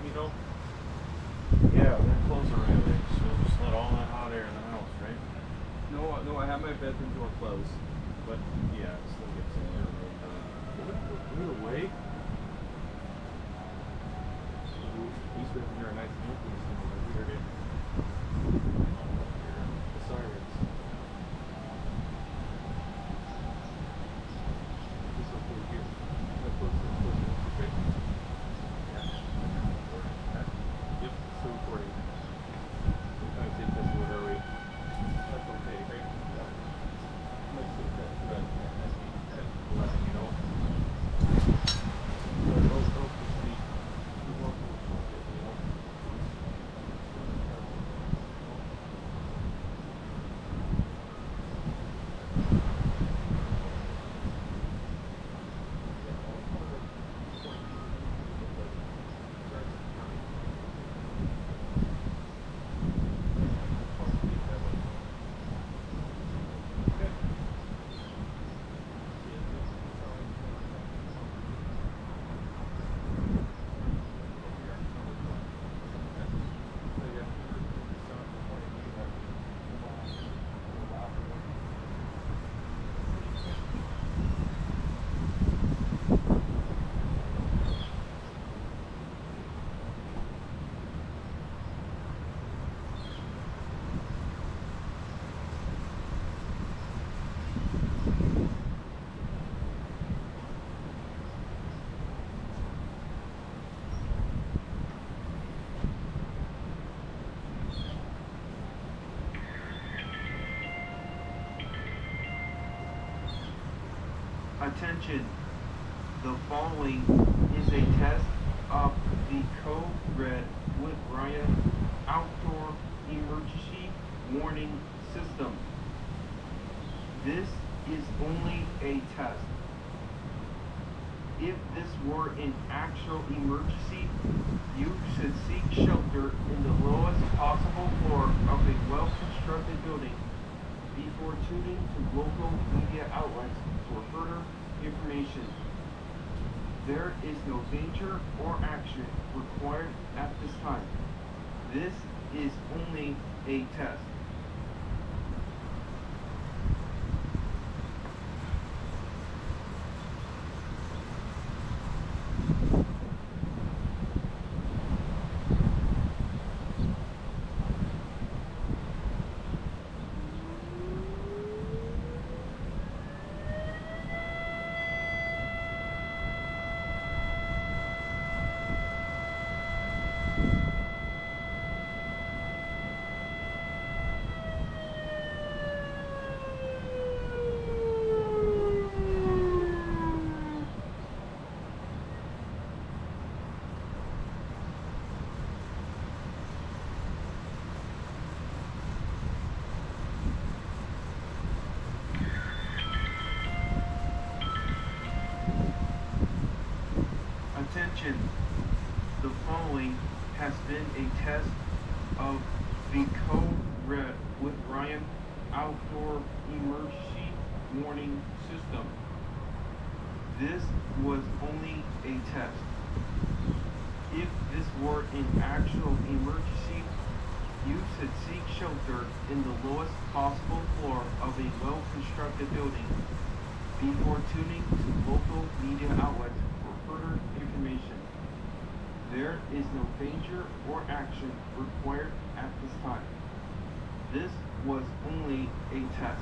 you know? Yeah, they're closed already. So just let all that hot air in the house, right? No, I have my bedroom door closed. But yeah, it still gets in there a little bit. Are we awake? He's been here a nice nucleus and we heard it. The sirens. This up here. That close to okay? Yeah. Yep, still recording. Sometimes it doesn't look early. That's okay, right? Yeah. Let's see that. Good. Letting you know. Attention, the following is a test of the Code Red with Ryan Outdoor Emergency Warning System. This is only a test. If this were an actual emergency, you should seek shelter in the lowest possible floor of a well-constructed building before tuning to local media outlets for further information. There is no danger or action required at this time. This is only a test. Attention, the following has been a test of the Code Red with Ryan Outdoor Emergency Warning System. This was only a test. If this were an actual emergency, you should seek shelter in the lowest possible floor of a well-constructed building before tuning to local media outlets for further information. There is no danger or action required at this time. This was only a test.